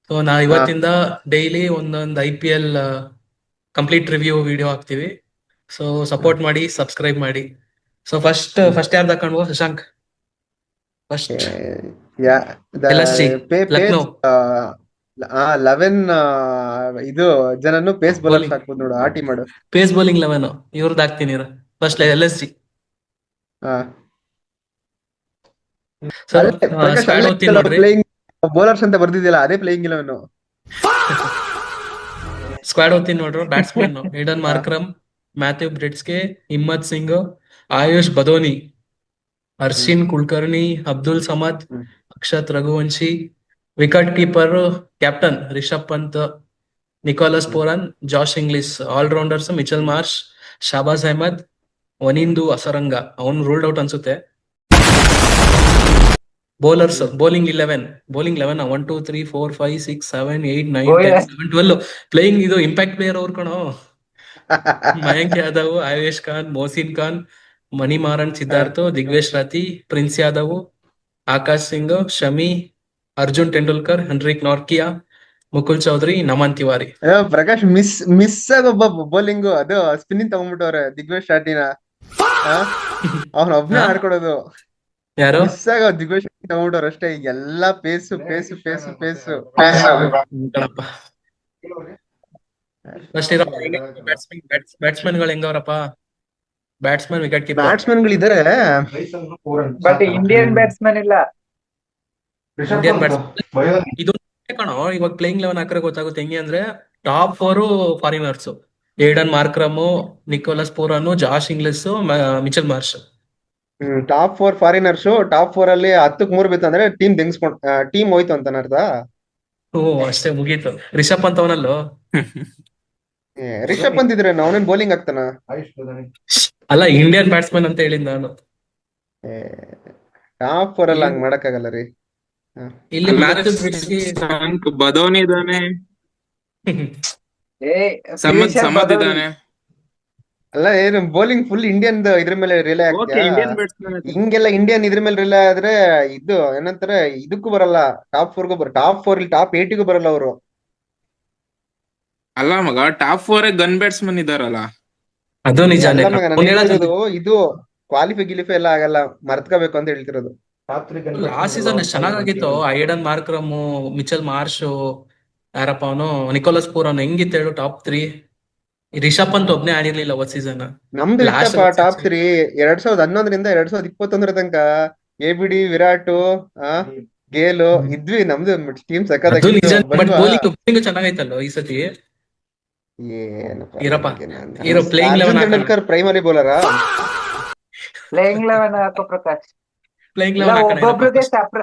So ನಾವು ಹಾ ಇವತ್ತಿಂದ ಡೈಲಿ ಒಂದೊಂದು IPL ಕಂಪ್ಲೀಟ್ ರಿವ್ಯೂ ವಿಡಿಯೋ ಹಾಕ್ತಿವಿ. ಸೊ ಸಪೋರ್ಟ್ ಮಾಡಿ, ಸಬ್ಸ್ಕ್ರೈಬ್ ಮಾಡಿ. So first hmm. ಫಸ್ಟ್ ಯಾರ್ದು ಹಾಕೊಂಡ್ವು ಶಶಾಂಕ್? ಏ, first yeah the LSG Lucknow ಪೇಸ್ 11 ಇದು ಜನನು ಪೇಸ್ ಬೌಲರ್ಸ್ ಬೌಲಿಂಗ್, ಹಾಕ್ಬೋದು ನೋಡು, ಆ ಟೀಮ್ ಮಾಡು. ಪೇಸ್ ಬೌಲಿಂಗ್ 11 ಇವ್ರದ್ದು ಹಾಕ್ತೀನಿ. First LSG. ಹಾ ಸೊ ಅಲ್ಲೇ ಪ್ರಕಾಶ್, ಸ್ಕ್ವಾಡ್ ಅಲ್ಲೇ ಓದ್ತೀನಿ ನೋಡ್ರಿ. ಪ್ಲೇಯಿಂಗ್ ಬೌಲರ್ಸ್ ಅಂತ ಬರ್ದಿದ್ಯಲ್ಲ, ಅದೇ ಪ್ಲೇಯಿಂಗ್ ಇಲೆವೆನ್. ಸ್ಕ್ವಾಡ್ ಓದ್ತೀನಿ ನೋಡ್ರು. ಬ್ಯಾಟ್ಸ್ಮನ್ ಏಡನ್ ಹಾ Markram, Matthew Breetzke, Himmat Singh, Ayush Badoni, hmm Arshin Kulkarni, Abdul Samad, hmm Akshat Raghuvanshi. Wicket keeper captain Rishabh Pant, Nicholas hmm Pooran, Josh Inglis. All rounders Mitchell Marsh, Shahbaz Ahmed, Wanindu Hasaranga. ಅವನು ರೂಲ್ಡ್ ಔಟ್ ಅನ್ಸುತ್ತೆ. Bowlers hmm bowling 11 1 2 3 4 5 6 7 8 9 10 bowler 11 12 playing. ಇದು ಇಂಪ್ಯಾಕ್ಟ್ ಪ್ಲೇಯರ್ ಅವ್ರು ಕಣೋ. Mayank Yadav, Ayush Khan, Mohsin Khan, Manimaran Siddharth, Digvesh Rathi, Prince Yadav, Akash Singh, Shami, Arjun Tendulkar, Henrich Nortje, Mukul Choudhary, Naman Tiwari. Prakash, miss miss ಆಗೊಬ್ಬ bowling ಅದು spinning ತಗೊಂಡ್ಬಿಟ್ಟವ್ರೆ ದಿಗ್ವೇಶ್ ಶಾಟಿನ. ಅವ್ನ ಒಬ್ನೇ ಹಾ, ಆಡ್ಕೊಡೋದು. ಯಾರು? ಮಿಸ್ ಆಗ ದಿಗ್ವೇಶ್ ಶಾಟಿ ತಗೊಂಡ್ಬಿಟ್ಟವ್ರು ಅಷ್ಟೇ. ಎಲ್ಲಾ ಪೇಸು ಪೇಸು ಪೇಸು ಪೇಸು. ಕಣಪ್ಪ. ಫಸ್ಟ್ ಇರೋ ಬ್ಯಾಟ್ಸ್ಮನ್ ಗಳು ಹೆಂಗವ್ರಪ್ಪ? Batsman, wicket keeper. ಬ್ಯಾಟ್ಸ್ಮನ್ ಗಳಿದ್ದಾರೆ. ಬಟ್ ಇಂಡಿಯನ್ ಬ್ಯಾಟ್ಸ್ಮನ್ ಇಲ್ಲ. ಇಂಡಿಯನ್ ಬ್ಯಾಟ್ಸ್ಮನ್ ಇದು ಕಣೋ. ಇವಾಗ ಪ್ಲೇಯಿಂಗ್ 11 ಹಾಕ್ರೆ ಗೊತ್ತಾಗುತ್ತೆ ಹೆಂಗೆ ಅಂದ್ರೆ, top 4 foreigners: Aiden Markram, Nicholas Pooran, Josh Inglis, Mitchell Marsh. Top 4 foreigners. Top 4 ಅಲ್ಲಿ 10ಕ್ಕೆ 3 ಬಿತ್ತು ಅಂದ್ರೆ ಟೀಮ್ ಹೋಯ್ತು ಅಂತ ಅರ್ಥ. ಅಷ್ಟೇ, ಮುಗೀತು. ರಿಷಬ್ ಪಂತ್ ಅವನಲ್ಲೋ. ರಿಷಬ್ ಪಂತ್ ಇದ್ರೆ ಅವನೇನ್ ಬೌಲಿಂಗ್ ಆಗ್ತಾನ? ಅಲ್ಲ, ಇಂಡಿಯನ್ ಬ್ಯಾಟ್ಸ್ಮನ್ ಅಂತ ಹೇಳಿದ್ ನಾನು. ಟಾಪ್ 4 ಅಲ್ಲಿ ಇಲ್ಲಿ ಹಂಗ್ ಮಾಡಕ್ಕಾಗಲ್ಲ ರೀ. ಇಲ್ಲಿ ಅಲ್ಲ ಮ್ಯಾಥ್ಯೂ ಬ್ರಿಡ್ಸ್ಗೆ ಶಶಾಂಕ್ ಬದೋನಿ ಇದಾನೆ, ಏ ಸಮದ್ ಫಿನಿಶರ್ ಸಮದ್ ಬದೋನಿ. ಇದಾನೆ. ಅಲ್ಲ, ಏನು ಬೌಲಿಂಗ್ ಫುಲ್ ಇಂಡಿಯನ್ ಇದ್ರ ಮೇಲೆ ರಿಲೇ ಓಕೆ, ಆಗ್ತೀಯಾ? Indian batsman. ಹಿಂಗೆಲ್ಲ ಇಂಡಿಯನ್ ಇದ್ರ ಮೇಲೆ ರಿಲೇ ಆದ್ರೆ ಇದು ಏನಂತಾರೆ, ಇದಕ್ಕೂ ಬರಲ್ಲ. ಟಾಪ್ 4 ಇಲ್ಲಿ ಟಾಪ್ 8ಗೂ ಬರಲ್ಲ ಅವರು. ಅಲ್ಲ ಮಗ, ಟಾಪ್ 4 ಗನ್ ಬ್ಯಾಟ್ಸ್ಮನ್ ಇದಾರಲ್ಲ. ಅದು ನಿಜಾನೇ ಎಲ್ಲ ಕಣೋ. ಮಗ ನಾನು ಅವ್ನ್ ಹೇಳೋದು ಹೇಳ್ತಿರೋದು ಇದು ಗಿಲಿಫೆ ಎಲ್ಲ ಆಗಲ್ಲ, ಮರ್ತ್ಕೋಬೇಕು ಅಂತ ಹೇಳ್ತಿರೋದು. ಲಾಸ್ಟ್ ಸೀಸನ್ ಎಷ್ಟು ಚೆನ್ನಾಗಿತ್ತು. ಐಡನ್ ಮಾರ್ಕ್ರಮ್, ಮಿಚೆಲ್ ಮಾರ್ಷ್, ಯಾರಪ್ಪ ಅವನು, ನಿಕೋಲಸ್ ಪೂರನ್. ಹೆಂಗಿತ್ತು ಹೇಳು ಟಾಪ್ 3. ರಿಷಬ್ ಪಂತ್ ಒಬ್ನೇ ಆಡಿರ್ಲಿಲ್ಲ ಅವತ್ ಸೀಸನ್. ನಮ್ದು ಲಾಸ್ಟ್ ಇತ್ತಪ್ಪ ಟಾಪ್ 3. 2011ರಿಂದ 2021 ತನಕ ABD, ವಿರಾಟ್, ಆ ಗೇಲು ಇದ್ವಿ. ನಮ್ದು ಟೀಮ್ ಅದು ಸಕ್ಕತ್ತಾಗಿತ್ತು. ನಿಜ. ಬಟ್ ಬಂದ್ವಾ? ಬೌಲಿಂಗ್ ಚೆನ್ನಾಗೈತಲ್ಲ ಈ ಸತಿ. ಏನಪ್ಪ ಇರಪ್ಪ, ನನಗೆ ಇರೋ ಪ್ಲೇಯಿಂಗ್ ಅರ್ಜುನ್ 11 ಹಾಕೋಣ. ತೆಂಡೂಲ್ಕರ್ ಪ್ರೈಮರಿ ಬೌಲರಾ? ಪ್ಲೇಯಿಂಗ್ 11 ಹಾಕೋ ಪ್ರಕಾಶ್. ಪ್ಲೇಯಿಂಗ್ ಇಲ್ಲ 11 ಹಾಕೋಣ ಇರಪ್ಪ ಒಬ್ಬೊಬ್ರಿಗೆ ಫಸ್ಟ್.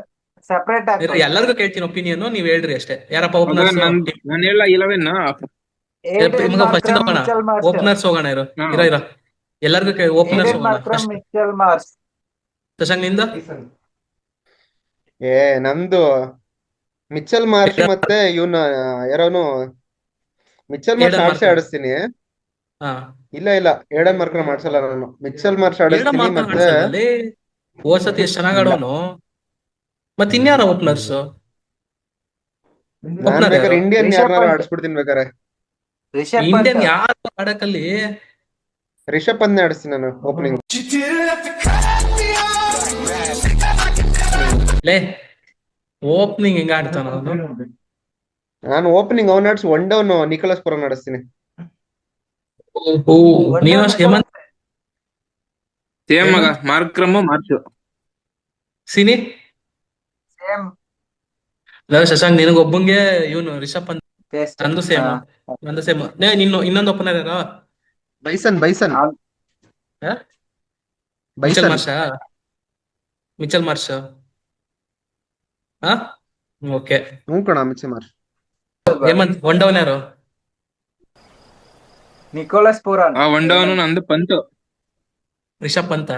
ಸಪ್ರೇಟ್ ಹಾಕೋ. ಎಲ್ಲರಿಗೂ ಕೇಳ್ತೀನಿ ಒಪಿನಿಯನ್, ನೀವ್ ಹೇಳ್ರಿ ಅಷ್ಟೇ. ಯಾರಪ್ಪ ಮಗ ಓಪನರ್ಸ್? ನಾನು ಹೇಳ 11. ಏಡನ್ ಮಗ ಫಸ್ಟ್ ಮಾರ್ಕ್ರಮ್, ಹೋಗೋಣ. Mitchell Marsh. ಓಪನರ್ಸ್ ಹೋಗೋಣ. ಹಾ, ಇರೋ ಎಲ್ಲರಿಗೂ ಓಪನರ್ಸ್ ಏಡನ್ ಹೋಗೋಣ Markram, first. Mitchell Marsh. Shashank ನಿಂದ? ನಮ್ದು ಮಿಚ್ಚಲ್ ಮಾರ್ಷ್ ಮತ್ತೆ ಇವನ ಯಾರೋನು. ಮಿಚ್ಚಲ್ ಮಾರ್ಷ್ ಏಡನ್ ಆಡ್ಸೇ ಮಾರ್ಕ್ರಮ್. ಆಡಿಸ್ತೀನಿ. ಹಾ, ಇಲ್ಲ ಇಲ್ಲ, ಏಡನ್ ಮಾರ್ಕ್ರಮ್ ಆಡ್ಸಲ್ಲ ನಾನು. ಮಿಚ್ಚಲ್ ಮಾರ್ಷ್ ಏಡನ್ ಆಡಿಸ್ತೀನಿ. ಮಾರ್ಕ್ರಮ್ ಮತ್ತೆ ಆಡ್ಸಲ್ಲ ಲೇ. ಹೋದ್ ಸತಿ ಎಷ್ಟ್ ಚೆನ್ನಾಗ್ ಇಲ್ಲ, ಆಡೋನು. ಮತ್ ಇನ್ಯಾರ ಓಪನರ್ಸ್? ನಾನ್ ಓಪನರ್ ಬೇಕಾದ್ರೆ ಯಾರು? ಇಂಡಿಯನ್ ರಿಷಬ್ ಯಾರನ್ನಾರು ಪಂತ್. ಆಡಿಸ್ಬಿಡ್ತೀನಿ ಬೇಕಾರೆ. ರಿಷಬ್ ಪಂತ್. ಇಂಡಿಯನ್ ಯಾರು ಆಡಕಲ್ಲಿ? ರಿಷಬ್ ಪಂತ್ ಆಡಿಸ್ತೀನಿ ನಾನು ಓಪನಿಂಗ್. ಲೇ, ಓಪನಿಂಗ್ ಹೆಂಗ ಆಡ್ತಾನ ಅವನು? ನಾನು ಓಪನಿಂಗ್ ಅವ್ನ ಆಡಿಸಿ ಒನ್ ಡೌನ್ ನಿಕೋಲಸ್ ಪುರನ್ ಆಡಿಸ್ತೀನಿ. ಒನ್ ನೀನು ಡೌನ್ ಹೇಮಂತ್ ಸೇಮ್ ಮಗ, ಹೇಮಂತ್ ಮಾರ್ಕ್ರಮ್ ಮಾರ್ಚು. ಸಿನಿ. ಸೇಮ್ ಶಶಾಂಕ್ ನಿನಗ ಒಬ್ಬಂಗೆ ಇವನು ರಿಷಬ್ ಪಂತ್. ಟೆಸ್ಟ್. ನಂದು ಸೇಮ್. ನಂದು ಸೇಮ್. ಇನ್ನೊಂದು ಓಪನರ್ ಯಾರೋ? Bison bison Mitchell bison. Marsh. Mitchell Marsh. ಹಾ, ಓಕೆ. ಹ್ಞೂ ಕಣ, Mitchie Marsh. Hemant one down ಯಾರು? Nicholas Pooran. ಆ ಒನ್ ಡೌನ್ ನಂದು Pant. Rishabh Pant.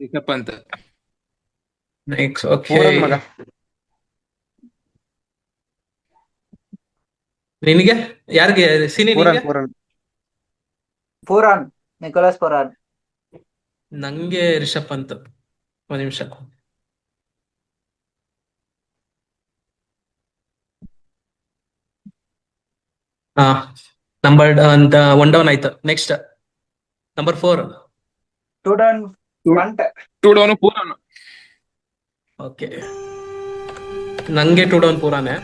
Rishabh Pant. Next, okay. Pooran ಮಗ. ನಿನಗೆ ಯಾರಿಗೆ ಸಿನಿ? ಪೂರನ್ ನಿಂಗೆ? ಪೂರನ್. ಪೂರನ್, ನಿಕೋಲಸ್ ಪೂರನ್. ನಂಗೆ ರಿಷಬ್ ಪಂತ್. 1 ನಿಮಿಷ. ಹಾ ನಂಬರ್ ಅಂತ 1 ಡೌನ್ ಆಯ್ತು. Next number 4. 2 down punt. 2 down Pooran. Okay, ನಂಗೆ 2 ಡೌನ್ ಪೂರಾನೆ.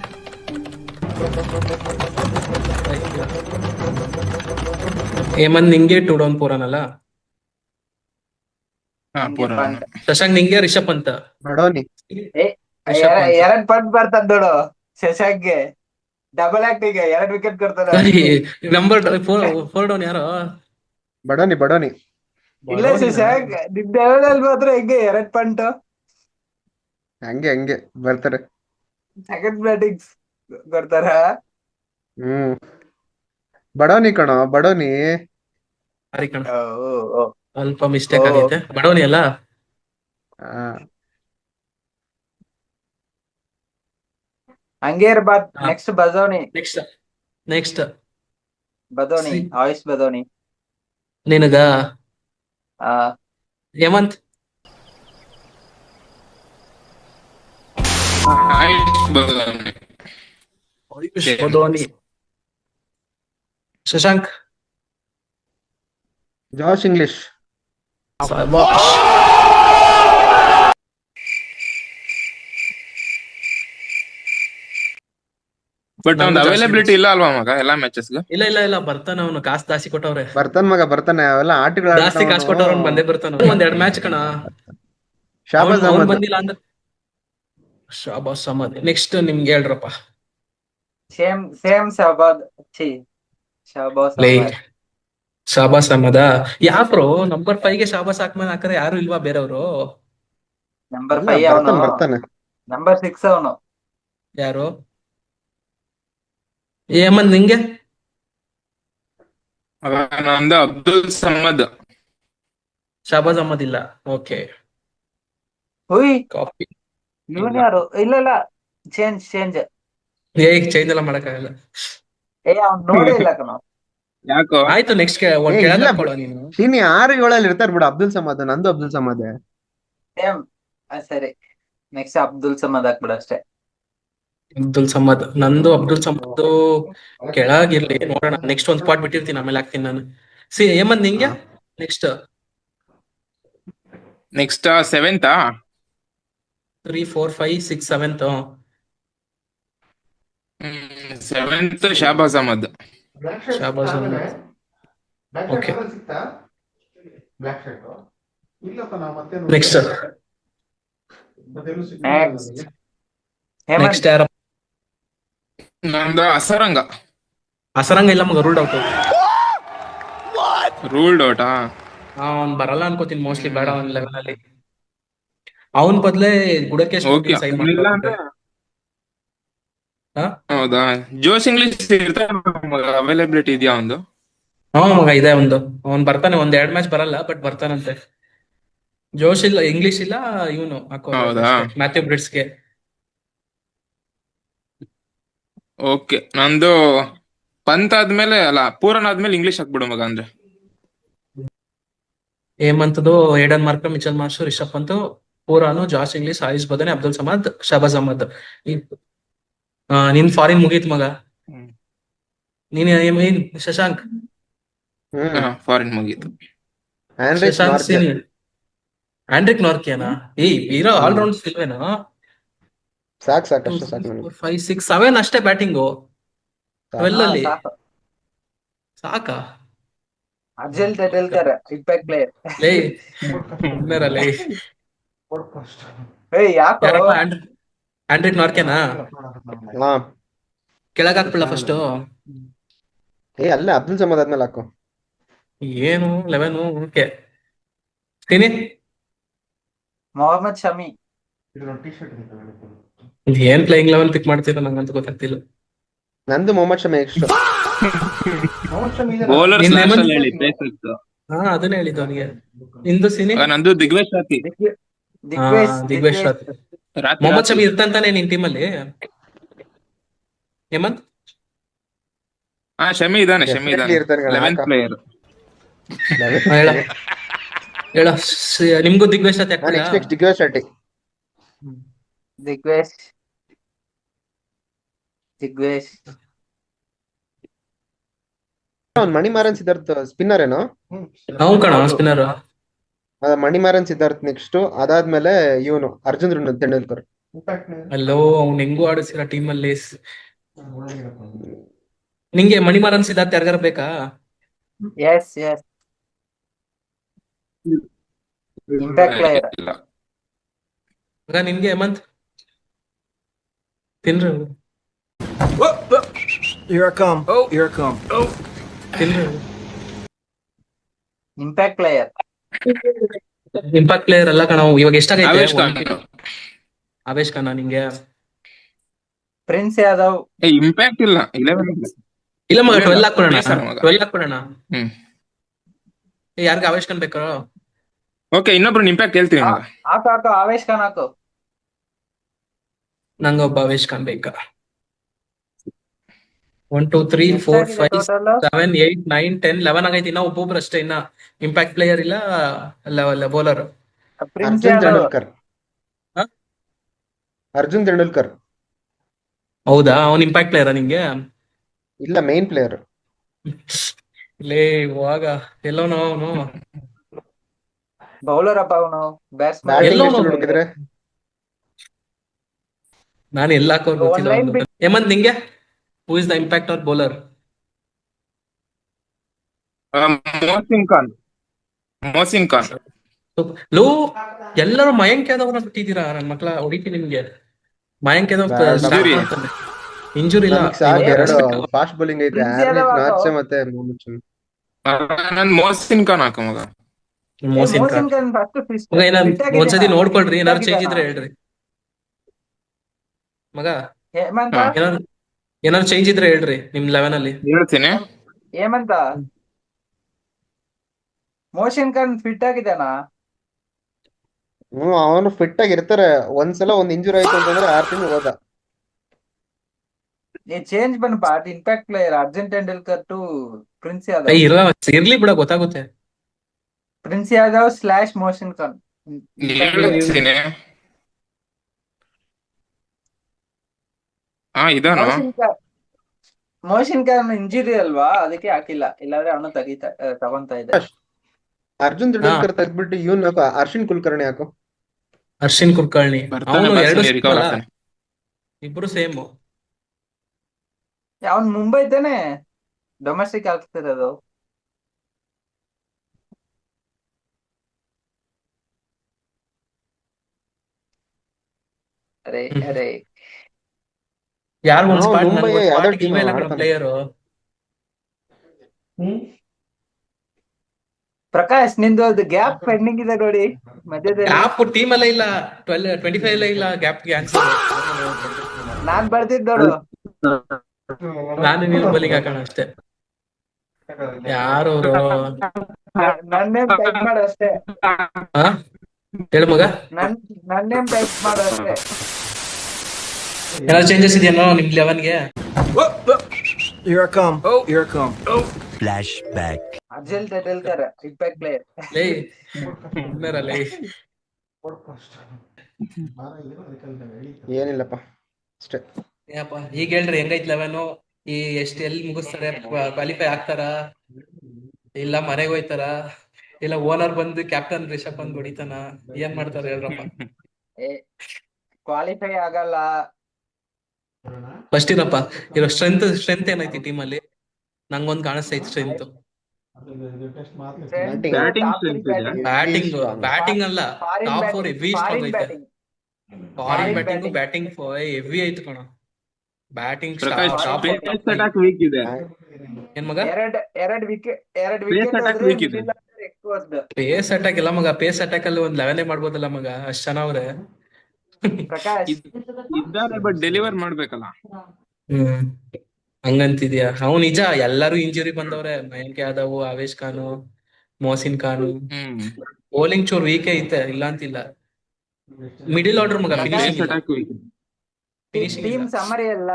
ಹೇಮಂತ್ ನಿಂಗೆ 2 ಡೌನ್ ಪೂರಾನಲ್ಲ. ಹಾ ನಂಗೆ ಪೂರನ್. ಪಂಟ್. ಶಶಾಂಕ್ ನಿಂಗೆ ರಿಷಬ್ ಅಂತ. ಬಡೋನಿ. ರಿಷಬ್ ಪಂತ್. ಎರಡ್ ಪಂಟ್ ಬರ್ತದ ನೋಡು ಶಶಾಂಕ್ಗೆ. ಡಬಲ್ ಆಕ್ಟಿಂಗ್ 2 ವಿಕೆಟ್ ಕೊಡ್ತಾರ. ನಂಬರ್ 4 ಡೌನ್ ಯಾರೋ. ಬಡೋನಿ. ಇಲ್ಲ ಬಡೋನಿನಾ? ಶಶಾಂಕ್ ನಿಮ್ ಲೆವೆಲ್ ಮಾತ್ರ ಹೆಂಗೆ 2 ಪಂಟ್. ಹಂಗೆ ಬರ್ತಾರೆ. ಸೆಕೆಂಡ್ ಬ್ಯಾಟಿಂಗ್ ಕೊಡ್ತಾರ. ಹ್ಮ್ ಬಡೋನಿ ಕಣೋ, ಬಡೋನಿ. ಸಾರಿ ಕಣ, ಓ, ಓ, ಓ. ಸ್ವಲ್ಪ ಮಿಸ್ಟೇಕ್ ಆಗೈತೆ. ಬಡೋನಿ ಅಲ್ಲ. ಆ, ಹಂಗೆ ಇರ್ಬಾರ್ದ್. ಹಾ. ನೆಕ್ಸ್ಟ್ ಬದೋನಿ. ನೆಕ್ಸ್ಟ್ ಬದೋನಿ ಸಿ- ಆಯುಷ್ ಬದೋನಿ. ನಿನಗ ಆ Hemant. Same. Dhoni. Shashank. Josh Inglis. ಶಭಾಷ್. ಬಟ್ ಅವ್ನ್ ನಂದು ಜಾಸ್ತಿ ಅವೈಲಬಿಲಿಟಿ ಇಲ್ಲ ಅಲ್ವಾ ಮಗ ಎಲ್ಲಾ ಮ್ಯಾಚಸ್ಗೆ? ಇಲ್ಲ ಬರ್ತಾನ ಅವನು. ಕಾಸು ಜಾಸ್ತಿ ಕೊಟ್ಟವ್ರೆ. ಬರ್ತಾನೆ ಅವೆಲ್ಲ ಆಟಗಳ ಜಾಸ್ತಿ ಕಾಸು ಕೊಟ್ಟವ್ರ ಅವ್ನು ಬಂದೇ ಬರ್ತಾನ. 1-2 ಮ್ಯಾಚ್ ಕಣ. ಶಾಬಾಜ್ ಅವ್ನ್ ಅಹಮದ್. ಬಂದಿಲ್ಲ ಅಂದ್ರೆ ಶಾಬಾಸ್ ಅಹಮದ್. ನೆಕ್ಸ್ಟ್ ನಿಮ್ಗೆ ಹೇಳ್ರಪ್ಪ. ಸೇಮ್ ಶಹಬಾದ್. ಛೀ, ಶಹಬಾಸ್ ಲೇ, ಅಹಮದ್. ಶಾಬಾಸ್ ಅಹಮದ. ಯಾಕ್ರೋ ನಂಬರ್ 5 ಗೆ ಶಾಬಾಸ್ ಅಹಮದ್ ಹಾಕಿದ್ರೆ ಯಾರು ಇಲ್ವಾ ಬೇರೆಯವರು? ನಂಬರ್ ಇಲ್ಲ, 5 ಅವನು. ಬರ್ತಾನೆ. ನಂಬರ್ 6 ಅವನು. ಯಾರು? ಹೇಮಂತ್ ನಿಂಗೆ? ನಂದು ಅಬ್ದುಲ್ ಸಮದ್. ಶಾಬಾಸ್ ಅಹಮದ್ ಇಲ್ಲ. Okay, ಹುಯ್, copy. ಇವನ್ ಯಾರು? ಇಲ್ಲ ಚೇಂಜ್. ಚೇಂಜ್ ಎಲ್ಲ ಮಾಡಕ್ಕಾಗಲ್ಲ. ಅವ್ನ್ ನೋಡೇ ಇಲ್ಲ ಕಣ. ಯಾಕೋ? ಆಯ್ತು, ನೆಕ್ಸ್ಟ್ ಏ, ಕೆಳಗೆ ಇಲ್ಲ ಹಾಕೊಳ್ಳೋ ನೀನು. ಶೀನಿ 6-7 ಇರ್ತಾರ ಬಿಡು. ಅಬ್ದುಲ್ ಸಮದ್, ನಂದು ಅಬ್ದುಲ್ ಸಮದ್. ಸೇಮ್. ಸರಿ, ನೆಕ್ಸ್ಟ್ ಅಬ್ದುಲ್ ಸಮದ್ ಹಾಕ್ಬಿಡು ಅಷ್ಟೇ. ಅಬ್ದುಲ್ ಸಮದ್. ನಂದು ಅಬ್ದುಲ್ ಸಮದ್ ಕೆಳಗಿರ್ಲಿ, ನೋಡೋಣ. ನೆಕ್ಸ್ಟ್ ಒಂದ್ ಸ್ಪಾಟ್ ಬಿಟ್ಟಿರ್ತೀನಿ, ಆಮೇಲೆ ಹಾಕ್ತೀನಿ ನಾನು. ಹೇಮಂತ್ ನಿಂಗೆ? Next next 7th 3, 4, 5, 6, 7th. 7th Shahbaz Ahmed. Shahbaz Ahmed. Okay, next Hemant. ಯಾರ? ನಂದು ಅಸರಂಗ. ಅಸರಂಗ ಇಲ್ಲ ಮಗ, ರೂಲ್ಡ್ ಔಟ್. ರೂಲ್ಡ್ ಔಟಾ? ಅವ್ನ್ ಬರಲ್ಲ ಅನ್ಕೋತೀನಿ ಮೋಸ್ಟ್ಲಿ. ಬೇಡ ಅವ್ನ್ ಲೆವೆಲ್ ಅಲ್ಲಿ. ಅವನ್ ಬದ್ಲೇ ಗುಡಕ್ಕೆ ಓಕೆ, ಸೈನ್ ಇಲ್ಲ ಮಾಡ್ತಾರೆ. ಅಂದ್ರೆ ಹೌದಾ? ಜೋಶ್ ಇಂಗ್ಲಿಷ್ ಅವೈಲಬಿಲಿಟಿ ಇದೆಯಾ ಒಂದು? ಹಾ ಮಗ, ಇದೆ ಒಂದು. ಅವ್ನ್ ಬರ್ತಾನೆ. 1-2 ಮ್ಯಾಚ್ ಬರಲ್ಲ, ಬಟ್ ಬರ್ತಾನಂತೆ. ಜೋಶ್ ಇಲ್ಲ, ಇಂಗ್ಲಿಷ್ ಇಲ್ಲ. ಇವನು ಹೌದಾ? ಮ್ಯಾಥ್ಯೂ ಬ್ರಿಡ್ಸ್ಗೆ. ಓಕೆ, ನಂದು ಪಂತ್ ಆದ್ಮೇಲೆ ಅಲ್ಲ ಪೂರನ್ ಆದ್ಮೇಲೆ ಇಂಗ್ಲಿಷ್ ಹಾಕ್ಬಿಡು ಮಗ ಅಂದ್ರೆ. ಹೇಮಂತ್ದು Aiden Markram, Mitchell Marsh, Rishabh Pant, Pooran, Josh Inglis, Ayush Badoni, Abdul Samad, Shahbaz Ahmed. ನಿನ್ ಫಾರಿನ್ ಮುಗೀತ್ ಮಗ. ನೀನ್ ಶಶಾಂಕ್. ಫಾರಿನ್ ಮುಗೀತು. ಆಂಡ್ರಿಸ್ ಶಶಾಂಕ್ ನಾರ್ಕೆ. ಸೀನಿಯರ್. ಆಂಡ್ರಿಕ್ ನಾರ್ಕಿಯನಾ? ಇರೋ ಆಲ್ರೌಂಡ್ಸ್ ಇಲ್ವೇನೋ? ಸಾಕು ಅಷ್ಟೇ ಸಾಕು ನನಗೆ. 4, 5, 6, 7 ಅಷ್ಟೇ ಬ್ಯಾಟಿಂಗು. 12 ಅಲ್ಲಿ ಸಾಕು. ಸಾಕಾ? ಅರ್ಜೆಲ್ ತೆಟಲ್ಕರ್ ಇಂಪ್ಯಾಕ್ಟ್ ಪ್ಲೇಯರ್. ಲೇ ಸುಮ್ನಿರಲೇ. ಯಾಕೋ? ಯಾರಪ್ಪ? ಆಂಡ್ರಿಕ್ ನಾರ್ಕೆನಾ? ಹಾ, ಕೆಳಗ್ ಹಾಕ್ಬಿಡ ಫಸ್ಟ್. ಅಲ್ಲೇ ಅಬ್ದುಲ್ ಸಮದ್ ಆದ್ಮೇಲೆ ಹಾಕು. ಏನು 11? ಓಕೆ, ತಿನಿ. ಮೊಹಮ್ಮದ್ ಶಮಿ. ಏನ್ ಪ್ಲೇಯಿಂಗ್ ಲೆವೆಲ್ ಪಿಕ್ ಮಾಡ್ತೀರಾ ನಂಗಂತ ಗೊತ್ತಾಗ್ತಿಲ್ಲ. ನಂದು ಮೊಹಮ್ಮದ್ ಶಮಿ ಎಕ್ಸ್ಟ್ರಾ. ಬೌಲರ್ ನಿನ್ ಸ್ಲಾಶ್ ಲೆಮನ್? ಅಲ್ಲಿ ಹೇಳಿ ಪ್ಲೇಸಸ್. ಹಾ, ಅದನ್ನೇ ಹೇಳಿದ್ದು ಅವನಿಗೆ. ನಿಂದು ಸಿನಿ? ನಂದು ದಿಗ್ವೇಶ್ ರಾತಿ. ದಿಗ್ವೇಶ್ ರಾತ್. ರಾತ್ರಿ ಮೊಹಮ್ಮದ್ ಶಮಿ ಇರ್ತಾನೆ ನಿನ್ ಟೀಮಲ್ಲಿ ಹೇಮಂತ್? ಶಮಿ ಇದಾನೆ Definitely ಇರ್ತಾನೆ ಕಣ, 11th ಹಾಕ. ಪ್ಲೇಯರ್. ಹೇಳ ಹೇಳ. ನಿಮ್ಗೂ ದಿಗ್ವೇಶ್ ರಾತ್ ನಾನು ಆಗ್ತಿಲ್ಲ? ನೆಕ್ಸ್ಟ್ ದಿಗ್ವಿಜಯ್ ಶೆಟ್ಟಿ. ದಿಗ್ವೇಶ್. ಅವ್ನ್ ಮಣಿಮಾರನ್ ಸಿದ್ಧಾರ್ಥ್ ಸ್ಪಿನ್ನರ್ ಏನೋ. ಅವ್ನು ಕಣ ಹೌದು. ಸ್ಪಿನ್ನರ್. ಮಣಿಮಾರನ್ ಸಿದ್ಧಾರ್ಥ್ ನೆಕ್ಸ್ಟ್, ಅದಾದ್ಮೇಲೆ ಇವನು ಅರ್ಜುನ್ ತೆಂಡೂಲ್ಕರ್. ಅಲ್ಲೋ ಅವ್ನು ಹೆಂಗು ಆಡಿಸಿರ ಟೀಮಲ್ಲಿ. ನಿಂಗೆ ಮಣಿಮಾರನ್ ಸಿದ್ಧಾರ್ಥ್ ಯಾರಿಗಾರ ಬೇಕಾ? Yes yes impact player. ಇಲ್ಲ. ಮಗ ನಿನ್ಗೆ ಹೇಮಂತ್ ತಿನ್ರು Here I come. Oh, here I come. ತಿನ್ರು. Impact player. ಇಂಪ್ಯಾಕ್ಟ್ ಪ್ಲೇಯರ್ ಅಲ್ಲ ಕಣ ಇವಾಗ ಎಷ್ಟಾಗೈತೆ? ಆವೇಶ್ ಖಾನ್. ಆವೇಶ್ ಖಾನ ನಿಂಗೆ? ಪ್ರಿನ್ಸ್ ಯಾದವ್. ಇಂಪ್ಯಾಕ್ಟ್ ಇಲ್ಲ 11 ಇಲ್ಲ ಮಗ 12 ಇಲ್ಲ, ಹಾಕ್ಬಿಡೋಣ. ಬೇಸರ ಮಗ. 12 ಹಾಕ್ಬಿಡೋಣ. ಹ್ಮ್ ಯಾರಿಗೆ ಆವೇಶ್ ಖಾನ್ ಬೇಕಾ? ಓಕೆ, ಇನ್ನೊಬ್ರು ಇಂಪ್ಯಾಕ್ಟ್ ಹೇಳ್ತೀನಿ ಮಗ. ಹಾಕು ಹಾಕು ಆವೇಶ್ ಖಾನ್ ಹಾಕು. ನಂಗೆ ಒಬ್ಬ ಆವೇಶ್ ಖಾನ್ ಬೇಕಾ? 1 2 3 4 5 ಟೋಟಲ್ 7 8 9 10 11 ಆಗೈತಿ. ಇನ್ನ ಒಬ್ಬೊಬ್ರು ಅಷ್ಟೇ. ಇನ್ನ ಇಂಪ್ಯಾಕ್ಟ್ ಪ್ಲೇಯರ್ ಇಲ್ಲ, ಬೌಲರ್. ಪ್ರಿನ್ಸ್ ಅರ್ಜುನ್ ಯಾದವ್. ತೆಂಡೂಲ್ಕರ್. ಹ? ಅರ್ಜುನ್ ತೆಂಡೂಲ್ಕರ್ ಹೌದಾ? ಅವ್ನ್ ಇಂಪ್ಯಾಕ್ಟ್ ಪ್ಲೇಯರಾ ನಿಂಗೆ? ಇಲ್ಲ, ಮೈನ್ ಪ್ಲೇಯರ್. ಲೇ ಇವಾಗ ಎಲ್ಲೋನೋ ಅವನು. ಬೌಲರ್ ಅಪ್ಪ ಅವನು. ಬ್ಯಾಟ್ಸ್ಮನ್. ಬ್ಯಾಟಿಂಗ್ ಎಲ್ಲೋ ಎಷ್ಟು ನೋಡು. ಹುಡುಕಿದ್ರೆ ನಾನು ಎಲ್ಲ ಹಾಕೋರ್ ಗೊತ್ತಿಲ್ಲ line ಅವ್ನು. ಹೇಮಂತ್ ನಿಂಗೆ who is the impact or bowler? Mohsin Khan. ಲೋ ಎಲ್ಲರೂ ಮಯಾಂಕ್ ಯಾದವ್ನ ಬಿಟ್ಟಿದ್ದೀರಾ? ನನ್ ಮಕ್ಳ ಹೊಡಿತೀನಿ ನಿಮ್ಗೆ. ಮಯಾಂಕ್ ಯಾದವ್ Injury. ಇಂಜುರಿ ಇಲ್ಲ. ನಮ್ಗ್ ಸಾಕು, ಇವಾಗ ಎರಡು ಅಷ್ಟೇ. ಫಾಸ್ಟ್ ಬೌಲಿಂಗ್ ಐತೆ. ಪ್ರಿನ್ಸ್ ಯಾದವ್ ಹಾಕು. ನಾಚೆ ಮತ್ತೆ ಮೊಹಮ್ಮದ್ ಶಮಿ. ನನ್ ಮೋಸಿನ್ ಖಾನ್ ಹಾಕ ಮಗ. ಮೋಸಿನ್ ಖಾನ್. ಖಾನ್ ಫಸ್ಟ್ ಮಗ ಒಂದ್ಸತಿ ನೋಡ್ಕೊಳ್ರಿ, ಏನಾರು ಚೇಂಜ್ ಇದ್ರೆ ಹೇಳ್ರಿ ಮಗ. ಹೇಮಂತ. ಹಾ. ಏನಾರು ಚೇಂಜ್ ಇದ್ರೆ ಹೇಳ್ರಿ ನಿಮ್ 11 ಅಲ್ಲಿ. ಹೇಳ್ತೀನಿ. ಹೇಮಂತ ಮೋಷನ್ ಖಾನ್ ಫಿಟ್ ಆಗಿದ್ದಾನಾ? ಅವನು ಫಿಟ್ ಆಗಿ ಇರ್ತಾರೆ. ಒಂದ್ಸಲ ಒಂದ್ ಇಂಜುರಿ ಆಯ್ತು ಅಂತಂದ್ರೆ 6 ತಿಂಗಳು ಹೋದ. ಚೇಂಜ್ ಬನ್ಪಾ. Impact player Arjun Tendulkar to Prince Yadav. ಇರ್ಲಿ ಬಿಡ, ಗೊತ್ತಾಗುತ್ತೆ. ಪ್ರಿನ್ಸ್ ಯಾದವ್ ಸ್ಲಾಶ್ ಮೋಷನ್ ಖಾನ್. ಹೇಳ್ತೀನಿ. ಇದಾನು. ಮೋಷನ್ ಖಾನ್ ಇಂಜುರಿ ಅಲ್ವಾ, ಅದಕ್ಕೆ ಹಾಕಿಲ್ಲ. ಇಲ್ಲಾಂದ್ರೆ ಅವನು ತಗೊಂತ ಇದೆ. ಅರ್ಜುನ್ ತೆಂಡೂಲ್ಕರ್ ತೆಗ್ದ್ಬಿಟ್ಟು ಇವನ್ ಹಾಕು, ಅರ್ಶಿನ್ ಕುಲಕರ್ಣಿ ಹಾಕು. ಅರ್ಶಿನ್ ಕುಲಕರ್ಣಿ ಬರ್ತಾನೆ, ಅವನು ಎರಡು ರಿಕವರ್ ಆಗ್ತಾನೆ. ಇಬ್ರು ಸೇಮ್. ಅವ್ನ್ ಮುಂಬೈ ತಾನೆ ಡೊಮೆಸ್ಟಿಕ್ ಆಗ್ತಿರೋದು. ಅರೆ ಅರೆ ಯಾರು ಒಂದ್ ಅವ್ನು ಸ್ಪಾಟ್ ಮುಂಬೈ ಯಾವ್ದೋ team ಆಡ್ತಾನೆ. ಪ್ಲೇಯರು. ಪ್ರಕಾಶ್ ನಿಂದು ಅದು ಗ್ಯಾಪ್ ಪೆಂಡಿಂಗ್ ಇದೆ ನೋಡಿ ಮಧ್ಯದಲ್ಲಿ. ಗ್ಯಾಪ್ ಟೀಮ್ ಅಲ್ಲೇ ಇಲ್ಲ, 25 ಅಲ್ಲೇ ಇಲ್ಲ ಗ್ಯಾಪ್ಗೆ ಆನ್ಸರ್. ನಾನ್ ಬರ್ದಿದ್ ನೋಡು. ನಾನು ನೀವು ಬಲಿಗೆ ಹಾಕೋಣ ಅಷ್ಟೇ. ಯಾರು ಅವರು? ನನ್ನೇ ಟೈಪ್ ಮಾಡು ಅಷ್ಟೇ. ಹೇಳು ಮಗ. ನನ್ನೇ ಟೈಪ್ ಮಾಡು ಅಷ್ಟೇ. ಏನಾದ್ರು ಚೇಂಜಸ್ ಇದೆಯೋ ನಿಮ್ 11ಗೆ? Here I come. Oh, here I come. Flashback. Arjun Tendulkar impact player. ಲೇ ಇನ್ನರಲ್ಲೇ ಏನಿಲ್ಲಪ್ಪ, ಅಷ್ಟೇ. ಏನಪ್ಪ ಈಗ ಹೇಳ್ರಿ, ಹೆಂಗೈತ್ 11? ಎಲ್ಲಿ ಮುಗಿಸ್ತಾರೆ? ಕ್ವಾಲಿಫೈ ಆಗ್ತಾರ ಇಲ್ಲ ಮನೆಗೆ ಹೋಯ್ತಾರ? ಇಲ್ಲ ಓನರ್ ಬಂದು ಕ್ಯಾಪ್ಟನ್ ರಿಷಬ್ ಬಂದ್ ಹೊಡಿತಾನ? ಏನ್ ಮಾಡ್ತಾರೆ ಹೇಳ್ರಪ್ಪ? ಕ್ವಾಲಿಫೈ ಆಗಲ್ಲ. ಫಸ್ಟ್ ಇರಪ್ಪ, ಇರೋ ಸ್ಟ್ರೆಂತ್ ಏನೈತಿ ಟೀಮ್ ಅಲ್ಲಿ? ನಂಗೊಂದ್ ಕಾಣಿಸ್ತೈತಿ ಸ್ಟ್ರೆಂತ್. ಬ್ಯಾಟಿಂಗ್ ಅಲ್ಲ, ಟಾಪ್ 4 ಹೆವಿ ಸ್ಟ್ರಾಂಗ್ ಐತೆ. ಫಾರಿನ್ ಬ್ಯಾಟಿಂಗ್ ಹೆವಿ ಐತೆ ಕಣ. ಬ್ಯಾಟಿಂಗ್ ವೀಕ್ ಇದೆ. ಏನ್ ಮಗ? ಎರಡ್ ವಿಕೆಟ್ weak ಇದೆ. ಪೇಸ್ ಅಟ್ಯಾಕ್ ಇಲ್ಲ ಮಗ. ಪೇಸ್ ಅಟ್ಯಾಕ್ ಅಲ್ಲಿ ಒಂದ್ 11 ಮಾಡ್ಬೋದಲ್ಲ ಮಗ, ಅಷ್ಟ್ ಚೆನ್ನಾವ್ರೆ. ಪ್ರಕಾಶ್ ಇದ್ದಾರೆ, ಬಟ್ ಡೆಲಿವರ್ ಮಾಡ್ಬೇಕಲ್ಲ. ಹಂಗಂತಿದ್ಯಾ? ಅವ್ ನಿಜ, ಎಲ್ಲರೂ ಇಂಜುರಿ ಬಂದವ್ರೆ. ಮಯಾಂಕ್ ಯಾದವ್, ಆವೇಶ್ ಖಾನ್, ಮೊಹಸಿನ್ ಖಾನ್. ಬೌಲಿಂಗ್ ಚೂರ್ ವೀಕ್ ಐತೆ, ಇಲ್ಲ ಅಂತಿಲ್ಲ. ಮಿಡಿಲ್ ಆರ್ಡರ್ ಮಗ, ಫಿನಿಶಿಂಗ್ ಟೀಮ್ ಸಮರಿ ಅಲ್ಲ.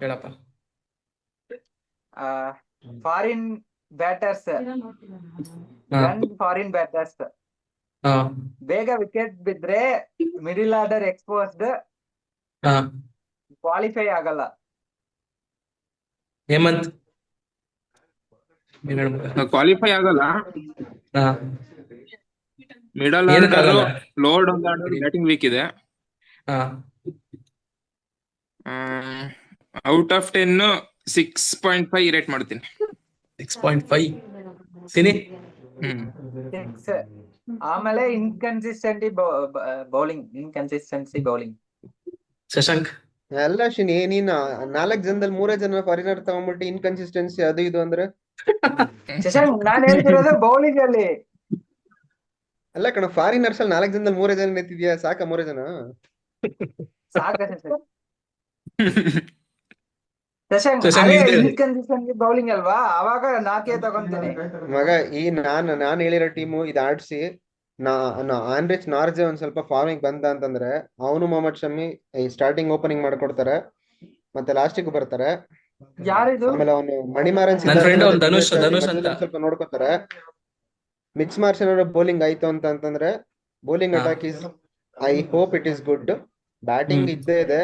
ಹೇಳಪ್ಪ. ಫಾರಿನ್ ಬ್ಯಾಟರ್ಸ್, ಫಾರಿನ್ ಬ್ಯಾಟರ್ಸ್ ಬೇಗ ವಿಕೆಟ್ ಬಿದ್ರೆ ಮಿಡಿಲ್ ಆರ್ಡರ್ ಎಕ್ಸ್ಪೋಸ್ಡ್, ಕ್ವಾಲಿಫೈ ಆಗಲ್ಲ. ಹೇಮಂತ್ ನೀವ್ ಹೇಳ್ಬೇಕು. ಕ್ವಾಲಿಫೈ ಆಗಲ್ಲ. ಹಾ ಮಿಡಲ್ ಆರ್ಡರ್, ಏನಕ್ಕಾಗಲ್ಲ? ಲೋವರ್ ಆರ್ಡರ್ ಬ್ಯಾಟಿಂಗ್ ವೀಕ್ ಇದೆ. ಹಾ ಔಟ್ ಆಫ್ 10 6.5 ರೇಟ್ ಮಾಡ್ತೀನಿ. 6.5. ಸಿನಿ ಹ್ಮ್ 6. ಆಮೇಲೆ ಇನ್ಕನ್ಸಿಸ್ಟೆನ್ಸಿ ಬೌಲಿಂಗ್. ಶಶಾಂಕ್ ಎಲ್ಲ ಶಿನಿ, ನೀನ್ 4 ಜನದಲ್ಲಿ 3 ಜನ ಫಾರಿನರ್ ತಗೊಂಡ್ಬಿಟ್ಟು ಇನ್ಕನ್ಸಿಸ್ಟೆನ್ಸಿ ಅದು ಇದು ಅಂದ್ರೆ. ಶಶಾಂಕ್ ನಾನ್ ಹೇಳ್ತಿರೋದು ಬೌಲಿಂಗ್ ಅಲ್ಲಿ. ಅಲ್ಲ ಕಣ, ಫಾರಿನರ್ಸ್ ಅಲ್ಲಿ 4 ಜನದಲ್ಲಿ 3 ಜನ ನಿಂತಿದ್ಯಾ, ಸಾಕ 3 ಜನ? ಸಾಕ ಶಶಾಂಕ್. ಶಶಾಂಕ್ ಶಶಾಂಕ್ ಅದೇ ನಿಂದೆ ಹೇಳಿ. ಇನ್ಕನ್ಸಿಸ್ಟೆನ್ಸಿ ಬೌಲಿಂಗ್ ಅಲ್ವಾ, ಅವಾಗ 4 ತಗೊಂತೀನಿ. ಮಗ, ಈ ನಾನ್ ಹೇಳಿರೋ ಟೀಮು ಇದು ಆಡ್ಸಿ ಆನ್ರಿಚ್ ನಾರ್ಜೆ ಒಂದ್ ಸ್ವಲ್ಪ ಫಾರ್ಮಿಂಗ್ ಬಂದ ಅಂತಂದ್ರೆ ಅವನು ಮೊಹಮ್ಮದ್ ಶಮಿ ಈ ಸ್ಟಾರ್ಟಿಂಗ್ ಓಪನಿಂಗ್ ಮಾಡ್ಕೊಡ್ತಾರೆ, ಮತ್ತೆ ಲಾಸ್ಟಿಗೂ ಬರ್ತಾರೆ. ಯಾರಿದು? ಆಮೇಲೆ ಅವನು ಮಣಿಮಾರನ್ ನನ್ ಫ್ರೆಂಡ್ ಅವ್ನು ದಿಗ್ವಿಜಯ್ ಶ್ರಾಥಿ ಧನುಷ್ ಮಧ್ಯದಲ್ಲಿ ಅಂತ. ಒಂದ್ ಸ್ವಲ್ಪ ನೋಡ್ಕೋತಾರೆ. ಮಿಚ್ ಮಾರ್ಷಲ್ ಅವರ ಬೌಲಿಂಗ್ ಆಯ್ತು ಅಂತಂದ್ರೆ ಬೌಲಿಂಗ್ ಹಾ. Attack is, I hope it is good. Batting hmm. ಇದ್ದೇ ಇದೆ.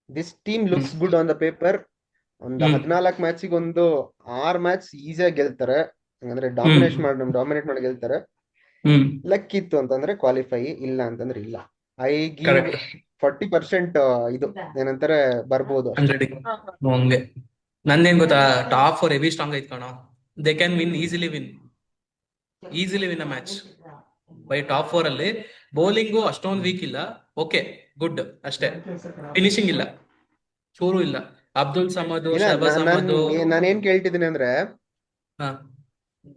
This team looks good on the paper. ಒಂದು 14 ಮ್ಯಾಚಿಗೆ ಒಂದು 6 ಮ್ಯಾಚ್ ಈಸಿಯಾಗಿ ಗೆಲ್ತಾರೆ, ಅಂದ್ರೆ ಡಾಮಿನೇಟ್ ಮಾಡಿ ಗೆಲ್ತಾರೆ. ಹ್ಮ್ ಲಕ್ ಇತ್ತು ಅಂತಂದ್ರೆ ಕ್ವಾಲಿಫೈ, ಇಲ್ಲ ಅಂತಂದ್ರೆ ಇಲ್ಲ. I give correct. 40% ಇದು ಏನಂತಾರೆ ಬರ್ಬೋದು ಅಷ್ಟೇ. 100 ಹಂಗೆ. ನಂದೇನ್ ಗೊತ್ತಾ, ಟಾಪ್ 4 ಹೆವಿ ಸ್ಟ್ರಾಂಗ್ ಐತ್ ಕಣ. They can win easily a match by top 4 ಅಲ್ಲಿ. ಬೌಲಿಂಗು ಅಷ್ಟೊಂದು ವೀಕ್ ಇಲ್ಲ, ಓಕೆ ಗುಡ್ ಅಷ್ಟೇ. ಫಿನಿಶಿಂಗ್ ಇಲ್ಲ, ಚೂರು ಇಲ್ಲ. ಅಬ್ದುಲ್ ಸಮದ್, ಇಲ್ಲ, ಶಹಬಾಜ್ ಅಹಮದ್. ನಾನೇನ್ ಕೇಳ್ತಿದ್ದೀನಿ ಅಂದ್ರೆ, ಹಾ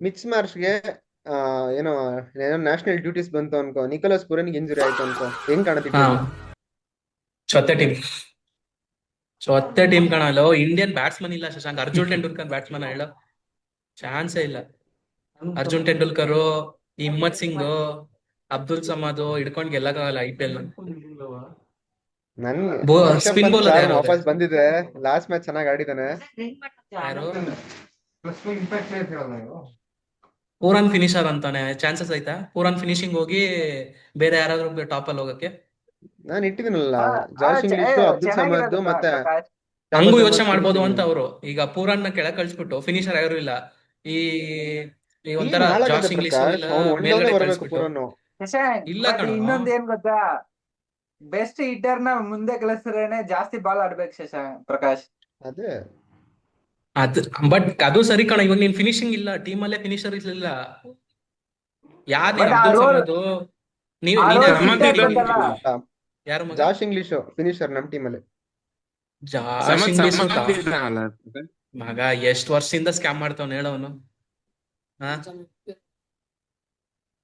ಮಿಚ್ ಮಾರ್ಷ್ಗೆ ಏನೋ ನ್ಯಾಷನಲ್ ಡ್ಯೂಟೀಸ್ ಬಂತು ಅನ್ಕೋ, ನಿಕೋಲಸ್ ಪುರನ್ಗೆ ಇಂಜುರಿ ಆಯ್ತು ಅನ್ಕೋ, ಹೆಂಗ್ ಕಾಣುತ್ತೆ ಹಾ team? ಚೊತ್ತೆ ಟೀಮ್ ಕಣಲ್ಲ. ಇಂಡಿಯನ್ ಬ್ಯಾಟ್ಸ್ಮನ್ ಇಲ್ಲ ಶಶಾಂಕ್. ಅರ್ಜುನ್ ಟೆಂಡೂಲ್ಕರ್ ಬ್ಯಾಟ್ಸ್ಮನ್ ಹೇಳ, ಚಾನ್ಸೇ ಇಲ್ಲ. ಅರ್ಜುನ್ ಟೆಂಡೂಲ್ಕರ್, ಹಿಮ್ಮತ್ ಸಿಂಗ್, ಅಬ್ದುಲ್ ಸಮದ್ ಹಿಡ್ಕೊಂಡ್ ಗೆಲ್ಲಕ್ಕಾಗಲ್ಲ IPL. ನನ್ Rishabh spin Pant bowler form ಯಾರು ವಾಪಸ್ ಬಂದಿದೆ, ಲಾಸ್ಟ್ ಮ್ಯಾಚ್ ಚೆನ್ನಾಗಿ ಆಡಿದಾನೆ. ಯಾರು? ಪೂರನ್ ಫಿನಿಶರ್ ಅಂತಾನೆ. ಚಾನ್ಸಸ್ ಐತಾ ಪೂರನ್ ಫಿನಿಶಿಂಗ್ ಹೋಗಿ ಬೇರೆ ಯಾರಾದ್ರೂ ಟಾಪ್ ಅಲ್ಲಿ ಹೋಗಕ್ಕೆ? ನಾನು ಇಟ್ಟಿದ್ದೀನಲ್ಲ, ಜಾಶ್ ಇಂಗ್ಲಿಷ್, ಅಬ್ದುಲ್ ಸಮದ್ ಚೆನ್ನಾಗಿರೋದು ಮತ್ತೆ ಪ್ರಕಾಶ್. ಹಂಗೂ ಶಹಬಾಜ್ ಯೋಚನೆ ಅಹಮದ್ ಮಾಡ್ಬೋದು ಫಿನಿಶಿಂಗ್. ಅಂತ ಅವರು. ಈಗ ಪೂರನ್ನ ಕೆಳಗ್ ಕಳ್ಸ್ಬಿಟ್ಟು ಫಿನಿಶರ್ ಯಾರು ಇಲ್ಲ, ಈ ಈ ಟೀಮ್ ಒಂಥರ ಹಾಳಾಗತ್ತೆ ಜಾಶ್ ಇಂಗ್ಲಿಷ್ ಪ್ರಕಾಶ್, ಇಲ್ಲ ಅವ್ನು ಒಳ್ಳೆಯವನೇ ಮೇಲ್ಗಡೆ ಬರ್ಬೇಕು ಕಳ್ಸ್ಬಿಟ್ಟು. ಪೂರನ್ನು. ಶಶಾಂಕ್ ಇಲ್ಲ ಬಟ್ ಕಣೋ, ಇನ್ನೊಂದ್ ಏನ್ ಗೊತ್ತಾ, ಬೆಸ್ಟ್ ಹಿಟ್ಟರ್ ನ ಮುಂದೆ ಕಳಿಸಿದ್ರೇನೆ ಜಾಸ್ತಿ ಬಾಲ್ ಆಡ್ಬೇಕು ಶಶಾಂಕ್ ಪ್ರಕಾಶ್. ಅದೇ ಅದ್ ಬಟ್ ಅದು ಸರಿ ಕಣ. ಇವಾಗ ನೀನ್ ಫಿನಿಶಿಂಗ್ ಇಲ್ಲ, ಟೀಮ್ ಅಲ್ಲೇ ಫಿನಿಶರ್ ಇರ್ಲಿಲ್ಲ. ಯಾರ್ ನೀನ್? ಬಟ್ ಅಬ್ದುಲ್ ಸಮದ್, ಆ ನೀನ್ ರೋಲ್ ಯಾರು ಸಮಂತ ಫಿಟ್ ಟೀಮ್? ಆಗ್ಬೇಕಲ್ಲ. ಯಾರು ಮಗ? ಜಾಶ್ ಇಂಗ್ಲಿಷ್ ಫಿನಿಶರ್ ನಮ್ ಟೀಮ್ ಅಲ್ಲಿ. ಜಾಶ್ ಇಂಗ್ಲಿಷ್ ಇದ್ದಾನಲ್ಲ. ಮಗ ಎಷ್ಟ್ ವರ್ಷದಿಂದ ಸ್ಕ್ಯಾಮ್ ಮಾಡ್ತಾವ್ ಹೇಳವನು. ಹಾ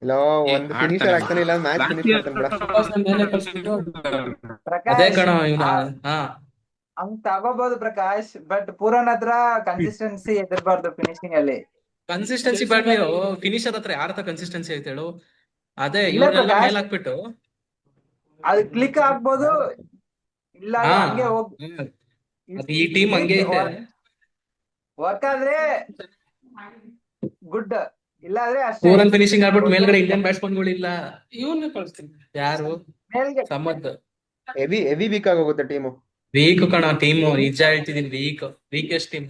ಇಲ್ಲ, ಒಂದು ಫಿನಿಶರ್ ಆಗ್ತಾನೆ, ಇಲ್ಲ ಮ್ಯಾಚ್ ಫಿನಿಶ್ ಮಾಡ್ತಾನೆ ಬಿಡ. ಅದೇ ಪ್ರಕಾಶ್ ಕಣ ಇವ್ನ. ಹಾ ಹಂಗ್ ತಗೋಬಹುದು ಪ್ರಕಾಶ್, ಬಟ್ ಪೂರನ್ ಹತ್ರ ಕನ್ಸಿಸ್ಟೆನ್ಸಿ ಎದಿರ್ಬಾರ್ದು ಫಿನಿಶಿಂಗ್ ಅಲ್ಲಿ. Consistency badly. ಫಿನಿಶರ್ ಹತ್ರ ಯಾರ ಹತ್ರ ಕನ್ಸಿಸ್ಟೆನ್ಸಿ ಐತೆ ಹೇಳು? ಅದೇ ಇಲ್ಲ ಇವ್ರನ್ನೆಲ್ಲ ಪ್ರಕಾಶ್, ಮೇಲ್ ಹಾಕ್ಬಿಟ್ಟು. ಅದು ಕ್ಲಿಕ್ ಆಗ್ಬೋದು, ಇಲ್ಲ ಹಾ ಹಂಗೆ ಹೋಗ್ ಅದು ಈ ಟೀಮ್ ಹಂಗೆ ಐತೆ. ವರ್ಕ್ ಆದ್ರೆ ಗುಡ್, ಇಲ್ಲ ಆದ್ರೆ ಅಷ್ಟೇ. ಪೂರನ್ ಫಿನಿಶಿಂಗ್ ಆಗ್ಬಿಟ್ಟು ಮೇಲ್ಗಡೆ ಇಂಡಿಯನ್ ಬ್ಯಾಟ್ಸ್ಮನ್ಗಳು ಇಲ್ಲ. ಇವನ್ನ ಕಳಿಸ್ತೀನಿ. ಯಾರು? ಮೇಲ್ಗೆ ಸಮದ್. ಹೆವಿ ವೀಕ್ ಆಗೋಗುತ್ತೆ ಟೀಮು. ವೀಕ್ ಕಣ ಟೀಮ್, ನಿಜ ಹೇಳ್ತಿದೀನಿ. Weakest team.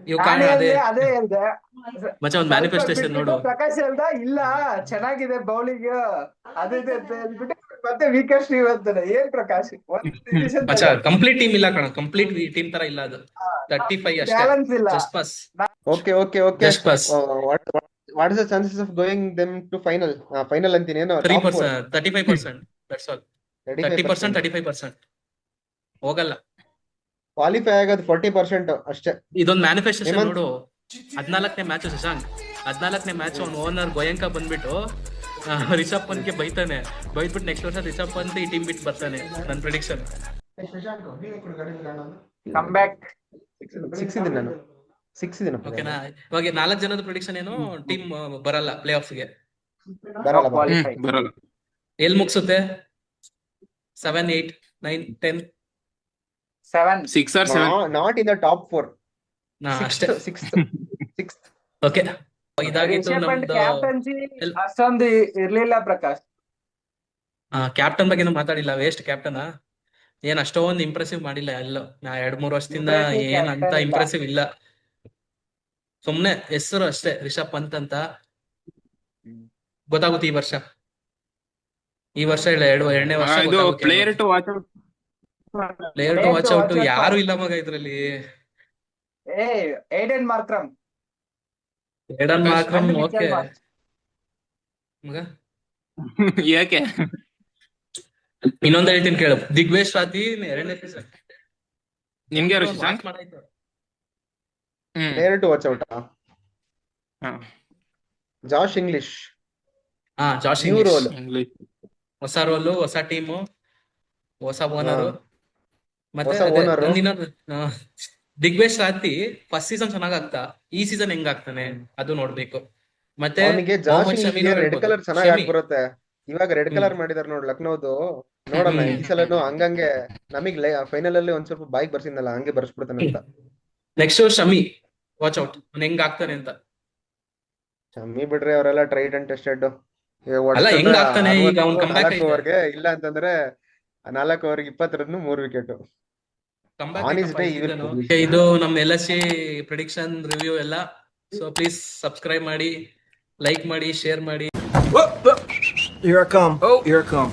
ಇವ್ ಕಾಣ ನಾನೇ ಅದೇ ಹೇಳ್ದೆ ಮಚ್ಚ, ಒಂದ್ ಸ್ವಲ್ಪ ಮ್ಯಾನಿಫೆಸ್ಟೇಷನ್ ಬಿಟ್ಬಿಟ್ಟು ನೋಡು. ಪ್ರಕಾಶ್ ಹೇಳ್ದ ಇಲ್ಲ ಚೆನ್ನಾಗಿದೆ ಬೌಲಿಂಗ್ ಅದು ಇದು ಅಂತ ಹೇಳ್ಬಿಟ್ಟು ಮತ್ತೆ ವೀಕೆಸ್ಟ್ ಟೀಮ್ ಅಂತಾನೆ. ಏನ್ ಪ್ರಕಾಶ್ ಒಂದ್ decision ಮಚ್ಚ, ತಗೋ. ಕಂಪ್ಲೀಟ್ ಟೀಮ್ ಇಲ್ಲ ಕಣ. ಕಂಪ್ಲೀಟ್ ಟೀಮ್ ತರ ಇಲ್ಲ ಅದು. 35 ಅಷ್ಟೇ. ಬ್ಯಾಲೆನ್ಸ್ ಇಲ್ಲ. Just pass. Okay. Just pass. What is the chances of going them to final? Final ಅಂತೀನಿ, ಏನೋ ಟಾಪ್ 4. 35%. That's all. 30%, 35% ಹೋಗಲ್ಲ. ಕ್ವಾಲಿಫೈ ಆಗೋದು 40% ಅಷ್ಟೇ. ಇದೊಂದು ಮ್ಯಾನಿಫೆಸ್ಟೇಷನ್ ಹೇಮಂತ್? ನೋಡು. 14ನೇ ಮ್ಯಾಚ್ ಶಶಾಂಕ್. 14ನೇ ಮ್ಯಾಚ್ ಅವ್ನ ಓನರ್ ಗೋಯಂಕ ಬಂದ್ಬಿಟ್ಟು ರಿಷಬ್ ಪಂತ್ಗೆ ಬೈದ್ಬಿಟ್ಟು ನೆಕ್ಸ್ಟ್ ವರ್ಷ ರಿಷಬ್ ಪಂತ್ ಈ ಟೀಮ್ ಬಿಟ್ಟು ಬರ್ತಾನೆ. ನನ್ನ ಪ್ರಿಡಿಕ್ಷನ್. Come back. 6 ಇದೀನಿ ನಾನು. 6 ಇದೀನಿ. ಓಕೆನಾ? ಇವಾಗ 4 ಜನದ ಪ್ರಿಡಿಕ್ಷನ್ ಏನು? ಟೀಮ್ ಬರಲ್ಲ ಪ್ಲೇ ಆಫ್ಸ್ಗೆ. ಬರಲ್ಲ. ಕ್ವಾಲಿಫೈ ಬರಲ್ಲ. ಎಲ್ಲಿ ಮುಗಿಸುತ್ತೆ? 7, 8, 9, 10. 7. 6 or 7. Not in the top 4. ಅಷ್ಟೇ. 6th. ಓಕೆ, ಇದಾಗಿತ್ತು ರಿಷಬ್ ಪಂತ್ ನಮ್ದು. ಕ್ಯಾಪ್ಟನ್ಸಿ ಅಷ್ಟೊಂದು ಇರ್ಲಿಲ್ಲ ಪ್ರಕಾಶ್. ಕ್ಯಾಪ್ಟನ್ ಬಗ್ಗೆ ಮಾತಾಡಿಲ್ಲ. Waste captain. ಏನ್ ಅಷ್ಟೊಂದು ಇಂಪ್ರೆಸಿವ್ ಮಾಡಿಲ್ಲ ಎಲ್ಲೋ. 2-3 ವರ್ಷದಿಂದ Impressive ಏನ್ ಅಂತ captain ಇಲ್ಲ. ಇಂಪ್ರೆಸಿವ್ ಇಲ್ಲ. ಸುಮ್ನೆ ಹೆಸರು ಅಷ್ಟೇ ರಿಷಬ್ ಪಂತ್ ಅಂತ. ಗೊತ್ತಾಗುತ್ತೆ ಈ ವರ್ಷ ಇಲ್ಲ ಎರಡನೇ ವರ್ಷ ಇದು player to watch out. Player to watch out ಯಾರು ಇಲ್ಲ ಮಗ ಇದ್ರಲ್ಲಿ. ಏ Aiden Markram. Aiden Markram And okay Mitchell Marsh. ಮಗ. ಯಾಕೆ? ಇನ್ನೊಂದ್ ಹೇಳ್ತೀನಿ ಕೇಳು, ದಿಗ್ವೇಶ್ ರಾತಿ ಎರಡನೇ ಸೀಸನ್ ನಿನ್ಗೆ ಯಾರು Shashank? Hmm player to watch out. ಹಾ, Josh Inglis Josh new role. Inglis. ಹೊಸ ರೋಲು, ಹೊಸ ಟೀಮು, ಹೊಸ ಓನರು. ಮತ್ತೆ ಹೊಸ owner. Digvesh Rathi first season ಚೆನ್ನಾಗ್ ಆಗ್ತಾ, ಈ ಸೀಸನ್ ಹೆಂಗ್ ಆಗ್ತಾನೆ ಅದು ನೋಡ್ಬೇಕು. ಮತ್ತೆ ಅವನಿಗೆ ಜಾಶ್ ಮೊಹಮ್ಮದ್ ಶಮಿನೂ ರೆಡ್ ಹೇಳ್ಬೋದು. ಕಲರ್ ಚೆನ್ನಾಗಿ ಶಮಿ. ಬರುತ್ತೆ. ಇವಾಗ ರೆಡ್ ಕಲರ್ ಮಾಡಿದಾರೆ ನೋಡ್ ಲಕ್ನೋದು. ನೋಡೋಣ ಈ ಸಲನು ಹಂಗಂಗೆ ನಮಗ್ ಫೈನಲ್ ಅಲ್ಲಿ ಒಂದ್ ಸ್ವಲ್ಪ ಬಾಯ್ಗ್ ಬರ್ಸಿದ್ನಲ್ಲ ಹಂಗೆ ಬರ್ಸ್ಬಿಡ್ತಾನೆ ಅಂತ. ನೆಕ್ಸ್ಟ್ ಶಮಿ ವಾಚ್ ಔಟ್, ಹೆಂಗ್ ಆಗ್ತಾನೆ ಅಂತ. ಶಮ್ಮಿ ಬಿಡ್ರಿ, ಅವರೆಲ್ಲ ಟ್ರೈಡ್ ಅಂಡ್ ಟೆಸ್ಟೆಡ್. ಅಲ್ಲ, ಹೆಂಗ್ ಆಗ್ತಾನೆ ಈಗ ಅವ್ನ್ comeback ಐತೆ. ಓವರ್ಗೆ ಇಲ್ಲ ಅಂತಂದ್ರೆ 4 ಓವರ್ಗೆ 20 run 3 wicket. Comeback On his ಐತಪ್ಪ day ಈ he will season. publish. ಇದು ನಮ್ಮ LSC ಪ್ರಿಡಿಕ್ಷನ್ ರಿವ್ಯೂ ಎಲ್ಲ. ಸೊ ಪ್ಲೀಸ್ ಸಬ್ಸ್ಕ್ರೈಬ್ ಮಾಡಿ, ಲೈಕ್ ಮಾಡಿ, ಶೇರ್ ಮಾಡಿ. Here I come. Here I come.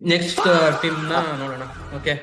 Next team ನ ನೋಡೋಣ. ಓಕೆ.